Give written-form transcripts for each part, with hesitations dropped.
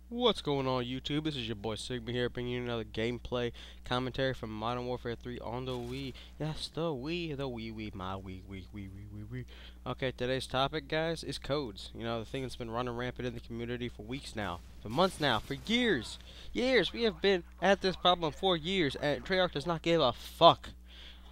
What's going on, YouTube? This is your boy Sigma here, bringing you another gameplay commentary from Modern Warfare 3 on the Wii. Yes, the Wii, my Wii. Okay, today's topic, guys, is codes. You know, the thing that's been running rampant in the community for weeks now, for months now, for years. Years! We have been at this problem for years, and Treyarch does not give a fuck.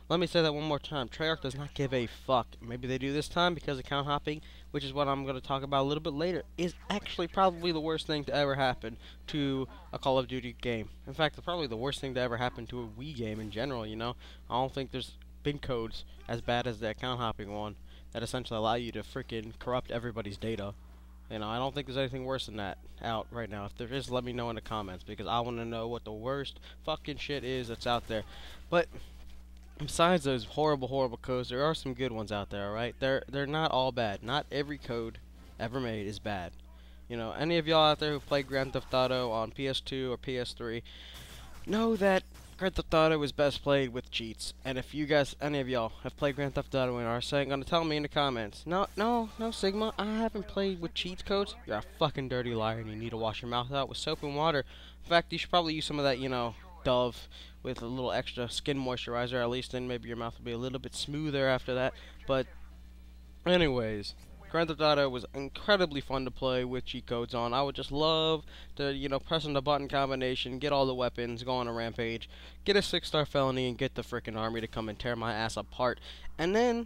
Let me say that one more time. Treyarch does not give a fuck. Maybe they do this time because account hopping, which is what I'm going to talk about a little bit later, is actually probably the worst thing to ever happen to a Call of Duty game. In fact, it's probably the worst thing to ever happen to a Wii game in general, you know? I don't think there's been codes as bad as the account hopping one that essentially allow you to freaking corrupt everybody's data. You know, I don't think there's anything worse than that out right now. If there is, let me know in the comments because I want to know what the worst fucking shit is that's out there. But besides those horrible codes, there are some good ones out there, alright? They're not all bad. Not every code ever made is bad. You know, any of y'all out there who played Grand Theft Auto on PS2 or PS3 know that Grand Theft Auto is best played with cheats. And if you guys, any of y'all, have played Grand Theft Auto and are saying, gonna tell me in the comments, no, Sigma, I haven't played with cheat codes, you're a fucking dirty liar and you need to wash your mouth out with soap and water. In fact, you should probably use some of that, you know, Dove with a little extra skin moisturizer, at least then maybe your mouth will be a little bit smoother after that. But anyways, Grand Theft Auto was incredibly fun to play with cheat codes on. I would just love to, you know, pressing the button combination, get all the weapons, go on a rampage, get a 6-star felony, and get the frickin' army to come and tear my ass apart. And then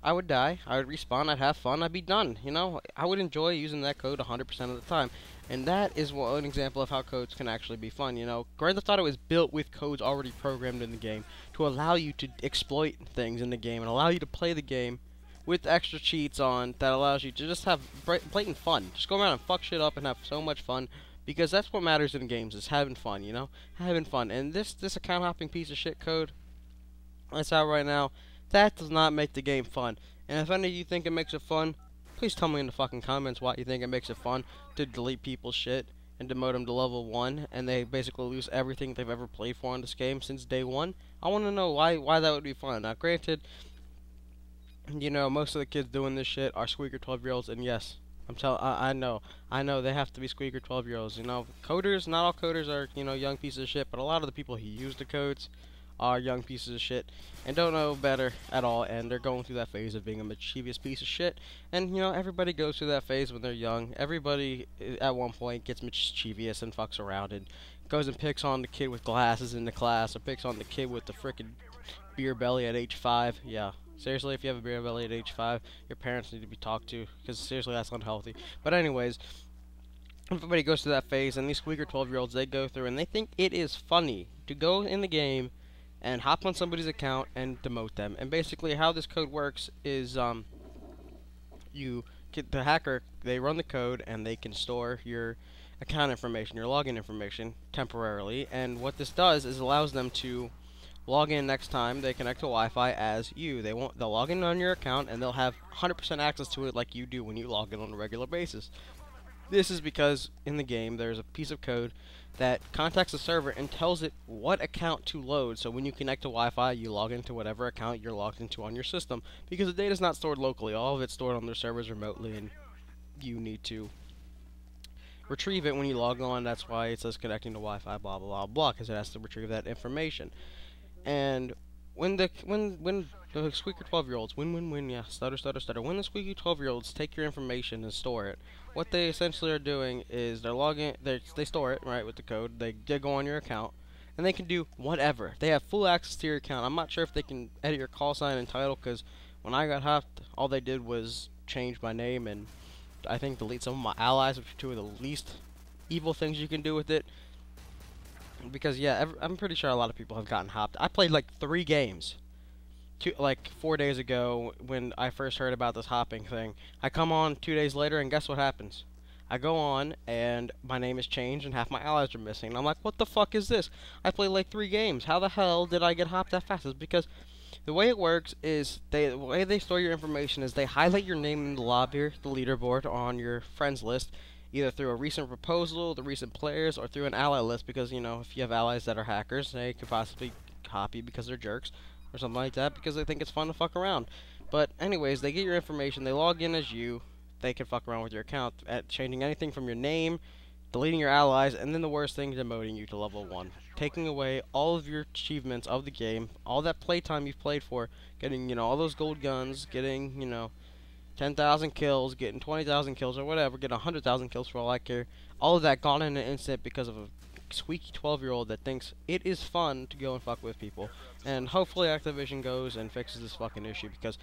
I would die, I would respawn, I'd have fun, I'd be done, you know? I would enjoy using that code 100% of the time. And that is one example of how codes can actually be fun, you know? Grand Theft Auto is built with codes already programmed in the game to allow you to exploit things in the game and allow you to play the game with extra cheats on that allows you to just have blatant fun. Just go around and fuck shit up and have so much fun because that's what matters in games is having fun, you know? Having fun. And this account hopping piece of shit code that's out right now, that does not make the game fun. And if any of you think it makes it fun, please tell me in the fucking comments why you think it makes it fun to delete people's shit and demote them to level 1 and they basically lose everything they've ever played for in this game since day 1. I want to know why that would be fun. Now granted, you know, most of the kids doing this shit are squeaker 12-year-olds and yes, I know they have to be squeaker 12-year-olds. You know, coders, not all coders are, you know, young pieces of shit, but a lot of the people who use the codes are young pieces of shit and don't know better at all, and they're going through that phase of being a mischievous piece of shit. And you know, everybody goes through that phase when they're young. Everybody at one point gets mischievous and fucks around and goes and picks on the kid with glasses in the class or picks on the kid with the frickin' beer belly at age 5. Yeah. Seriously, if you have a beer belly at age 5, your parents need to be talked to, because seriously, that's unhealthy. But anyways, everybody goes through that phase, and these squeaker 12-year-olds, they go through, and they think it is funny to go in the game and hop on somebody's account and demote them. And basically how this code works is you get the hacker, they run the code and they can store your account information, your login information temporarily, and what this does is allows them to log in next time they connect to Wi-Fi as you. They'll log in on your account and they'll have 100% access to it like you do when you log in on a regular basis. This is because in the game there's a piece of code that contacts the server and tells it what account to load. So when you connect to Wi-Fi, you log into whatever account you're logged into on your system because the data is not stored locally. All of it's stored on their servers remotely, and you need to retrieve it when you log on. That's why it says connecting to Wi-Fi, blah blah blah blah, because it has to retrieve that information. And when the squeaker 12-year-olds, yeah, stutter. When the squeaky 12-year-olds take your information and store it, what they essentially are doing is they're logging, they store it right with the code. They go on your account, and they can do whatever. They have full access to your account. I'm not sure if they can edit your call sign and title, because when I got hacked, all they did was change my name and I think delete some of my allies, which are two of the least evil things you can do with it. Because yeah, I'm pretty sure a lot of people have gotten hopped. I played like 3 games, like 4 days ago when I first heard about this hopping thing. I come on 2 days later, and guess what happens? I go on, and my name is changed, and half my allies are missing. And I'm like, what the fuck is this? I played like 3 games. How the hell did I get hopped that fast? It's because the way it works is the way they store your information is they highlight your name in the lobby, the leaderboard on your friends list, either through a recent proposal, the recent players, or through an ally list, because, you know, if you have allies that are hackers, they could possibly hop you because they're jerks, or something like that, because they think it's fun to fuck around. But anyways, they get your information, they log in as you, they can fuck around with your account at changing anything from your name deleting your allies, and then the worst thing, demoting you to level 1. Taking away all of your achievements of the game, all that playtime you've played for, getting, all those gold guns, getting, 10,000 kills, getting 20,000 kills, or whatever, getting 100,000 kills for all I care. All of that gone in an instant because of a squeaky 12-year-old that thinks it is fun to go and fuck with people. And hopefully Activision goes and fixes this fucking issue, because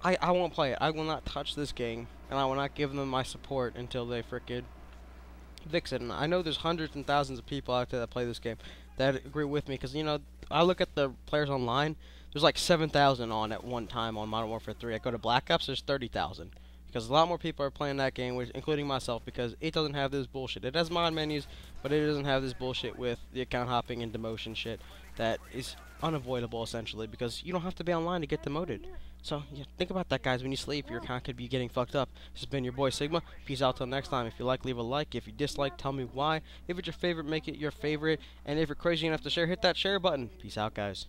I won't play it. I will not touch this game, and I will not give them my support until they frickin' fix it. And I know there's hundreds and thousands of people out there that play this game that agree with me, because, I look at the players online, there's like 7,000 on at one time on Modern Warfare 3. I go to Black Ops, there's 30,000. Because a lot more people are playing that game, including myself, because it doesn't have this bullshit. It has mod menus, but it doesn't have this bullshit with the account hopping and demotion shit that is unavoidable, essentially, because you don't have to be online to get demoted. So, yeah, think about that, guys. When you sleep, your account could be getting fucked up. This has been your boy Sigma. Peace out till next time. If you like, leave a like. If you dislike, tell me why. If it's your favorite, make it your favorite. And if you're crazy enough to share, hit that share button. Peace out, guys.